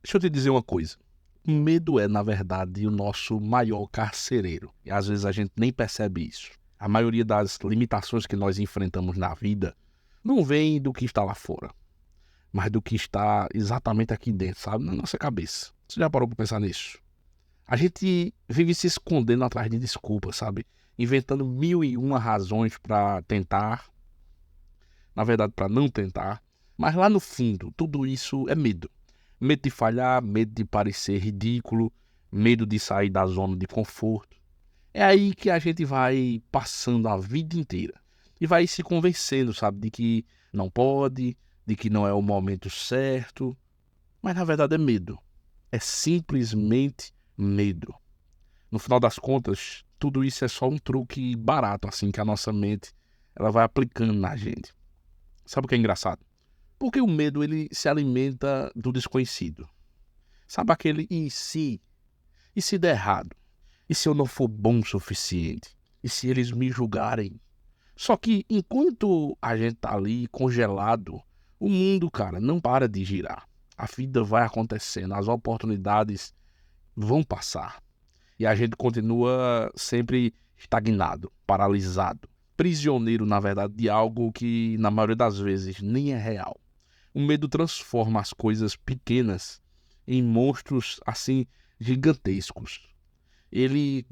Deixa eu te dizer uma coisa. O medo é, na verdade, o nosso maior carcereiro. E às vezes a gente nem percebe isso. A maioria das limitações que nós enfrentamos na vida não vem do que está lá fora, mas do que está exatamente aqui dentro, sabe? Na nossa cabeça. Você já parou para pensar nisso? A gente vive se escondendo atrás de desculpas, sabe? Inventando mil e uma razões para tentar, na verdade, para não tentar. Mas lá no fundo, tudo isso é medo. Medo de falhar, medo de parecer ridículo, medo de sair da zona de conforto. É aí que a gente vai passando a vida inteira e vai se convencendo, sabe, de que não pode, de que não é o momento certo. Mas na verdade é medo. É simplesmente medo. No final das contas, tudo isso é só um truque barato, assim, que a nossa mente ela vai aplicando na gente. Sabe o que é engraçado? Porque o medo ele se alimenta do desconhecido. Sabe aquele e se? E se der errado? E se eu não for bom o suficiente? E se eles me julgarem? Só que enquanto a gente tá ali congelado, o mundo, cara, não para de girar. A vida vai acontecendo, as oportunidades vão passar. E a gente continua sempre estagnado, paralisado, prisioneiro, na verdade, de algo que, na maioria das vezes, nem é real. O medo transforma as coisas pequenas em monstros, assim, gigantescos.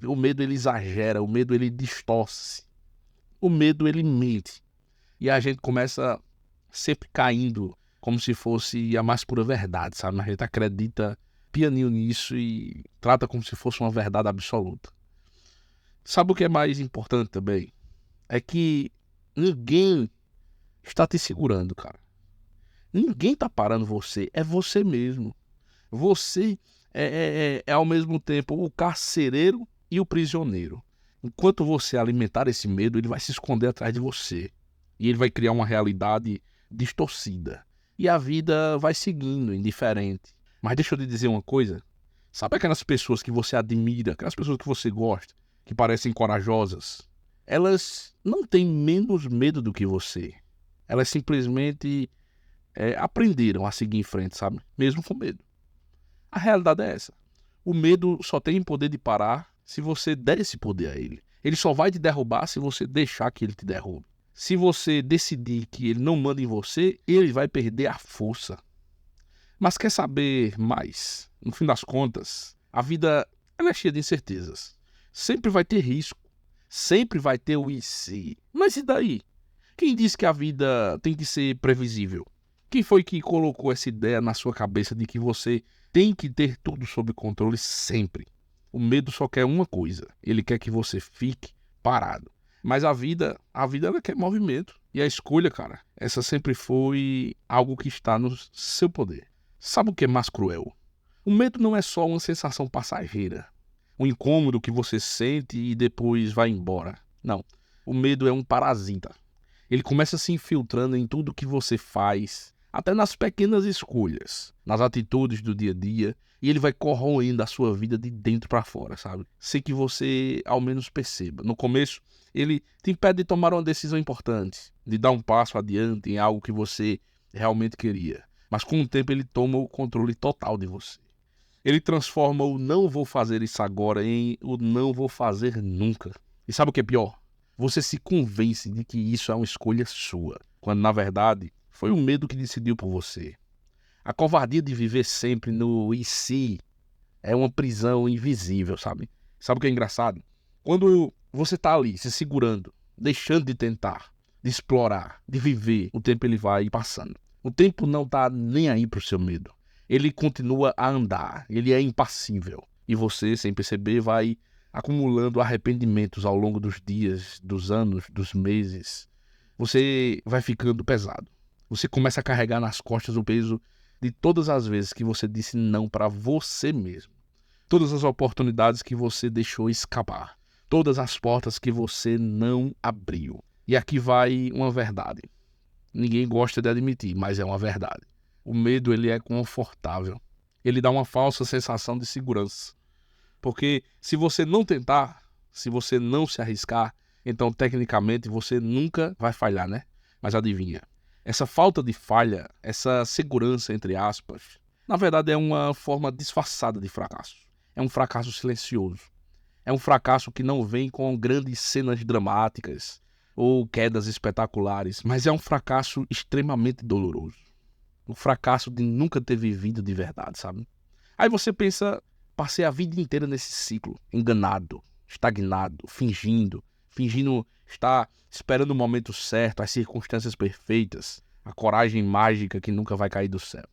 O medo, ele exagera, o medo, ele distorce. O medo, ele mente. E a gente começa sempre caindo como se fosse a mais pura verdade, sabe? A gente acredita pianinho nisso e trata como se fosse uma verdade absoluta. Sabe o que é mais importante também? É que ninguém está te segurando, cara. Ninguém tá parando você, é você mesmo. Você é ao mesmo tempo o carcereiro e o prisioneiro. Enquanto você alimentar esse medo, ele vai se esconder atrás de você. E ele vai criar uma realidade distorcida. E a vida vai seguindo, indiferente. Mas deixa eu te dizer uma coisa. Sabe aquelas pessoas que você admira, aquelas pessoas que você gosta, que parecem corajosas? Elas não têm menos medo do que você. Elas simplesmente aprenderam a seguir em frente, sabe? Mesmo com medo. A realidade é essa. O medo só tem poder de parar se você der esse poder a ele. Ele só vai te derrubar se você deixar que ele te derrube. Se você decidir que ele não manda em você, ele vai perder a força. Mas quer saber mais? No fim das contas, a vida ela é cheia de incertezas. Sempre vai ter risco. Sempre vai ter o e se. Mas e daí? Quem disse que a vida tem que ser previsível? Quem foi que colocou essa ideia na sua cabeça de que você tem que ter tudo sob controle sempre? O medo só quer uma coisa. Ele quer que você fique parado. Mas a vida ela quer movimento. E a escolha, cara, essa sempre foi algo que está no seu poder. Sabe o que é mais cruel? O medo não é só uma sensação passageira. Um incômodo que você sente e depois vai embora. Não. O medo é um parasita. Ele começa se infiltrando em tudo que você faz, até nas pequenas escolhas, nas atitudes do dia a dia, e ele vai corroendo a sua vida de dentro para fora, sabe? Sem que você ao menos perceba. No começo, ele te impede de tomar uma decisão importante, de dar um passo adiante em algo que você realmente queria. Mas com o tempo ele toma o controle total de você. Ele transforma o não vou fazer isso agora em o não vou fazer nunca. E sabe o que é pior? Você se convence de que isso é uma escolha sua, quando na verdade foi o medo que decidiu por você. A covardia de viver sempre no e se é uma prisão invisível, sabe? Sabe o que é engraçado? Quando você tá ali se segurando, deixando de tentar, de explorar, de viver, o tempo ele vai passando. O tempo não tá nem aí pro seu medo. Ele continua a andar, ele é impassível. E você, sem perceber, vai acumulando arrependimentos ao longo dos dias, dos anos, dos meses. Você vai ficando pesado. Você começa a carregar nas costas o peso de todas as vezes que você disse não para você mesmo. Todas as oportunidades que você deixou escapar. Todas as portas que você não abriu. E aqui vai uma verdade. Ninguém gosta de admitir, mas é uma verdade. O medo ele é confortável. Ele dá uma falsa sensação de segurança. Porque se você não tentar, se você não se arriscar, então tecnicamente você nunca vai falhar, né? Mas adivinha, essa falta de falha, essa segurança, entre aspas, Na verdade, é uma forma disfarçada de fracasso. É um fracasso silencioso. É um fracasso que não vem com grandes cenas dramáticas ou quedas espetaculares, mas é um fracasso extremamente doloroso. O fracasso de nunca ter vivido de verdade, sabe? Aí você pensa, passei a vida inteira nesse ciclo, enganado, estagnado, fingindo estar esperando o momento certo, as circunstâncias perfeitas, a coragem mágica que nunca vai cair do céu.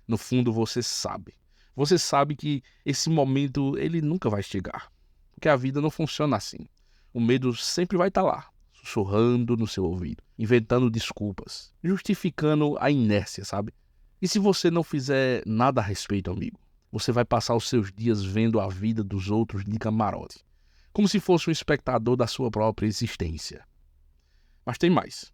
No fundo você sabe que esse momento ele nunca vai chegar, porque a vida não funciona assim. O medo sempre vai estar lá, sussurrando no seu ouvido, inventando desculpas, justificando a inércia, sabe? E se você não fizer nada a respeito, amigo, você vai passar os seus dias vendo a vida dos outros de camarote, como se fosse um espectador da sua própria existência. Mas tem mais.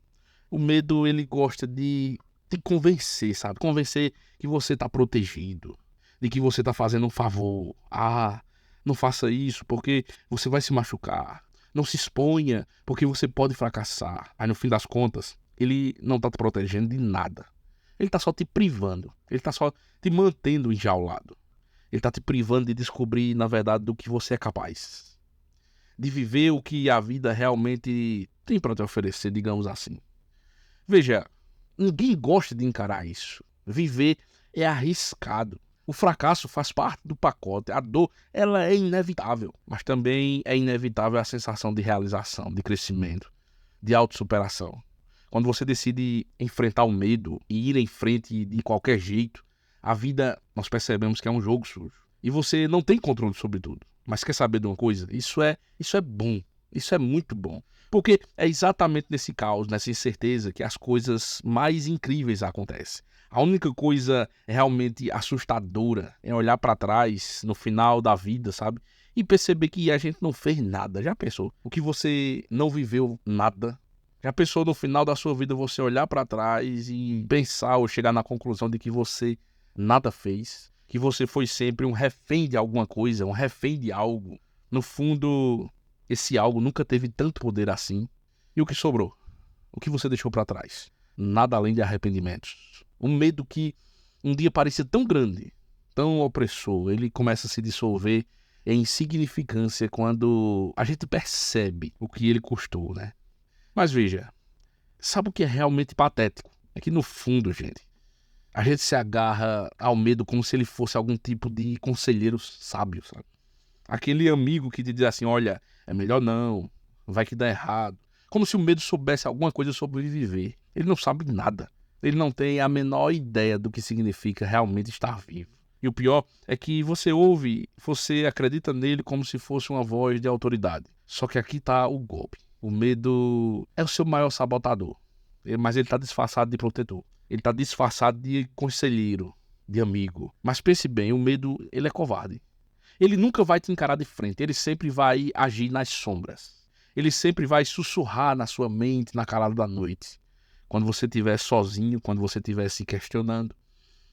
O medo, ele gosta de te convencer, sabe? Convencer que você está protegido, de que você está fazendo um favor. Ah, não faça isso porque você vai se machucar. Não se exponha porque você pode fracassar. Aí no fim das contas, ele não está te protegendo de nada. Ele está só te privando. Ele está só te mantendo enjaulado. Ele está te privando de descobrir, na verdade, do que você é capaz. De viver o que a vida realmente tem para te oferecer, digamos assim. Veja, ninguém gosta de encarar isso. Viver é arriscado. O fracasso faz parte do pacote. A dor, ela é inevitável. Mas também é inevitável a sensação de realização, de crescimento, de autossuperação. Quando você decide enfrentar o medo e ir em frente de qualquer jeito, a vida, nós percebemos que é um jogo sujo. E você não tem controle sobre tudo. Mas quer saber de uma coisa? Isso é bom. Isso é muito bom. Porque é exatamente nesse caos, nessa incerteza, que as coisas mais incríveis acontecem. A única coisa realmente assustadora é olhar para trás no final da vida, sabe? E perceber que a gente não fez nada. Já pensou? O que você não viveu nada? Já pensou no final da sua vida você olhar para trás e pensar ou chegar na conclusão de que você nada fez? Que você foi sempre um refém de alguma coisa, um refém de algo? No fundo, esse algo nunca teve tanto poder assim. E o que sobrou? O que você deixou para trás? Nada além de arrependimentos. Um medo que um dia parecia tão grande, tão opressor, ele começa a se dissolver em insignificância quando a gente percebe o que ele custou, né? Mas veja, sabe o que é realmente patético? É que no fundo, gente, a gente se agarra ao medo como se ele fosse algum tipo de conselheiro sábio, sabe? Aquele amigo que te diz assim, olha, é melhor não, vai que dá errado. Como se o medo soubesse alguma coisa sobre viver. Ele não sabe nada. Ele não tem a menor ideia do que significa realmente estar vivo. E o pior é que você ouve, você acredita nele como se fosse uma voz de autoridade. Só que aqui está o golpe. O medo é o seu maior sabotador. Mas ele está disfarçado de protetor. Ele está disfarçado de conselheiro, de amigo. Mas pense bem, o medo, ele é covarde. Ele nunca vai te encarar de frente, ele sempre vai agir nas sombras. Ele sempre vai sussurrar na sua mente na calada da noite. Quando você estiver sozinho, quando você estiver se questionando.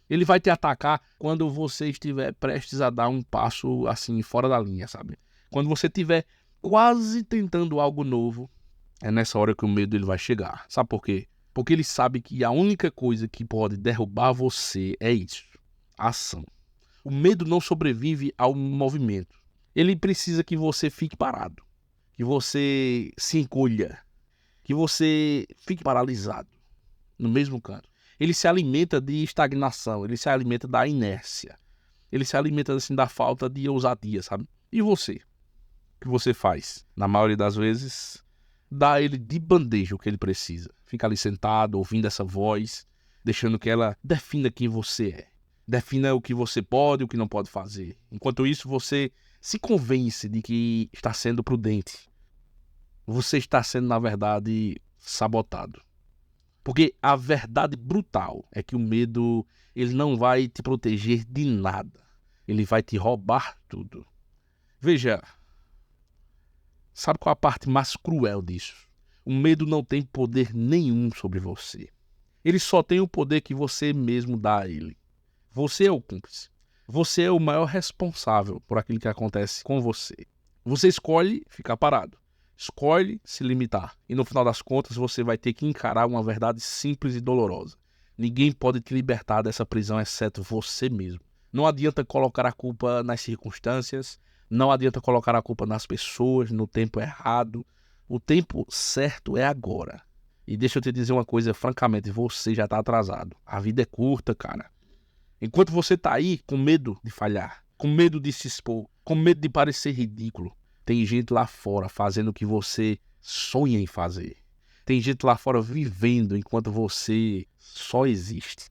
Ele vai te atacar quando você estiver prestes a dar um passo assim fora da linha, sabe? Quando você estiver quase tentando algo novo, é nessa hora que o medo ele vai chegar. Sabe por quê? Porque ele sabe que a única coisa que pode derrubar você é isso, a ação. O medo não sobrevive ao movimento. Ele precisa que você fique parado, que você se encolha, que você fique paralisado no mesmo canto. Ele se alimenta de estagnação, ele se alimenta da inércia, ele se alimenta assim, da falta de ousadia, sabe? E você? O que você faz? Na maioria das vezes, dá a ele de bandeja o que ele precisa. Fica ali sentado, ouvindo essa voz, deixando que ela defina quem você é. Defina o que você pode e o que não pode fazer. Enquanto isso, você se convence de que está sendo prudente. Você está sendo, na verdade, sabotado. Porque a verdade brutal é que o medo ele não vai te proteger de nada. Ele vai te roubar tudo. Veja, sabe qual é a parte mais cruel disso? O medo não tem poder nenhum sobre você. Ele só tem o poder que você mesmo dá a ele. Você é o cúmplice. Você é o maior responsável por aquilo que acontece com você. Você escolhe ficar parado. Escolhe se limitar. E no final das contas você vai ter que encarar uma verdade simples e dolorosa. Ninguém pode te libertar dessa prisão exceto você mesmo. Não adianta colocar a culpa nas circunstâncias, não adianta colocar a culpa nas pessoas, no tempo errado. O tempo certo é agora. E deixa eu te dizer uma coisa, francamente, você já tá atrasado. A vida é curta, cara. Enquanto você tá aí com medo de falhar, com medo de se expor, com medo de parecer ridículo, tem gente lá fora fazendo o que você sonha em fazer. Tem gente lá fora vivendo enquanto você só existe.